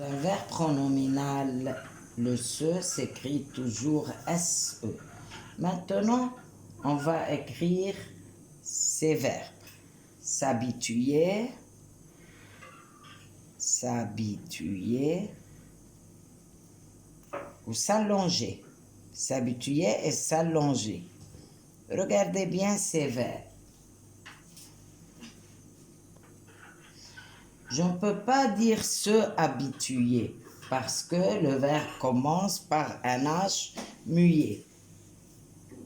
Un verbe pronominal, le se s'écrit toujours SE. Maintenant, on va écrire ces verbes. S'habituer, s'habituer ou s'allonger. S'habituer et s'allonger. Regardez bien ces verbes. Je ne peux pas dire se habituer parce que le verbe commence par un H muet.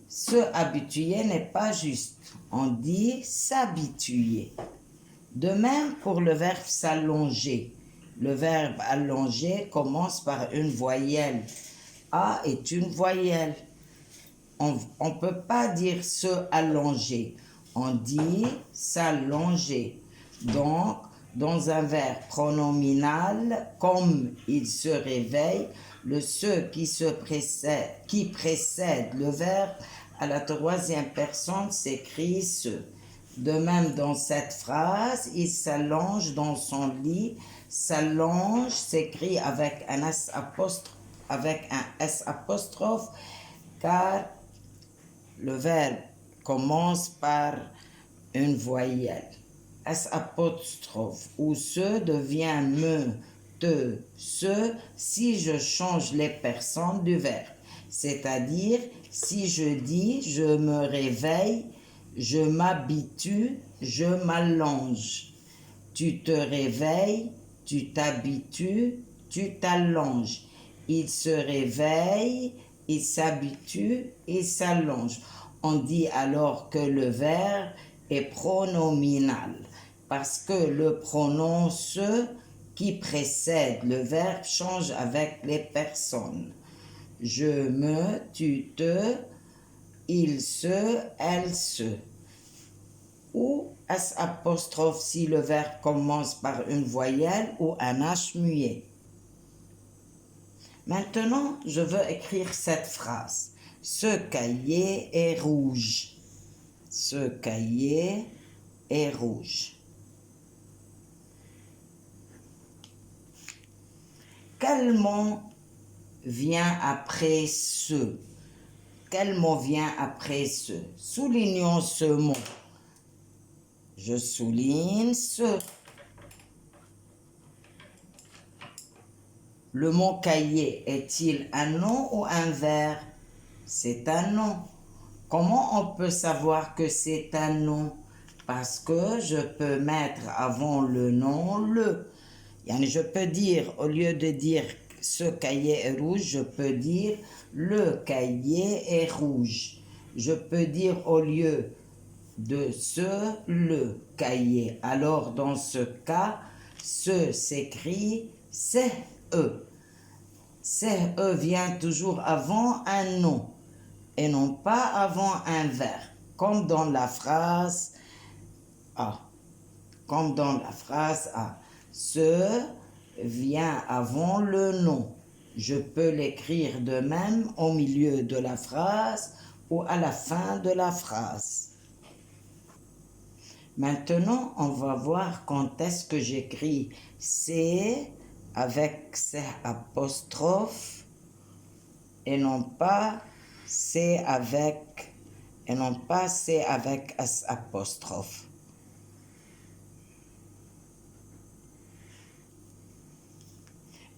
Se habituer n'est pas juste. On dit s'habituer. De même pour le verbe s'allonger. Le verbe allonger commence par une voyelle. A est une voyelle. On ne peut pas dire se allonger. On dit s'allonger. Donc, dans un verbe pronominal, comme il se réveille, le se qui précède le verbe à la troisième personne s'écrit se. De même, dans cette phrase, il s'allonge dans son lit. S'allonge s'écrit avec un S apostrophe, car le verbe commence par une voyelle. S apostrophe ou se devient me, te, se si je change les personnes du verbe. C'est-à-dire, si je dis je me réveille, je m'habitue, je m'allonge. Tu te réveilles, tu t'habitues, tu t'allonges. Il se réveille, il s'habitue, il s'allonge. On dit alors que le verbe est pronominal parce que le pronom se qui précède le verbe change avec les personnes. Je me, tu te, il se, elle se. Ou S apostrophe si le verbe commence par une voyelle ou un H muet. Maintenant, je veux écrire cette phrase. Ce cahier est rouge. Ce cahier est rouge. Quel mot vient après ce? Quel mot vient après ce? Soulignons ce mot. Je souligne ce. Le mot cahier est-il un nom ou un verbe? C'est un nom. Comment on peut savoir que c'est un nom? Parce que je peux mettre avant le nom le. Je peux dire, au lieu de dire ce cahier est rouge, je peux dire le cahier est rouge. Je peux dire au lieu de ce, le cahier. Alors dans ce cas, ce s'écrit C-E. C-E vient toujours avant un nom et non pas avant un verbe, comme dans la phrase A. Comme dans la phrase A. Ce vient avant le nom. Je peux l'écrire de même au milieu de la phrase ou à la fin de la phrase. Maintenant, on va voir quand est-ce que j'écris C avec C apostrophe et non pas C avec S apostrophe.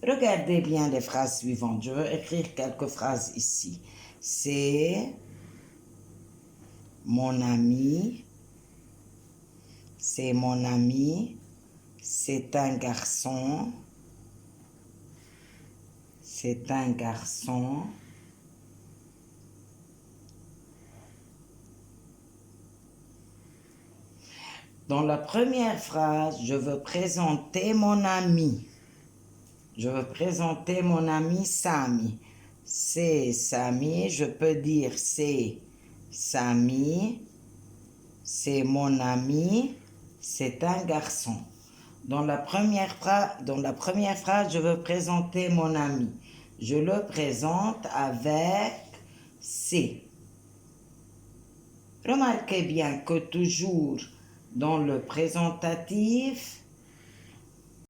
Regardez bien les phrases suivantes. Je vais écrire quelques phrases ici. C'est mon ami. C'est mon ami. C'est un garçon. C'est un garçon. Dans la première phrase, je veux présenter mon ami. Je veux présenter mon ami Sami. C'est Sami, je peux dire c'est Sami. C'est mon ami. C'est un garçon. Dans la première phrase, je veux présenter mon ami. Je le présente avec c'est. Remarquez bien que toujours dans le présentatif,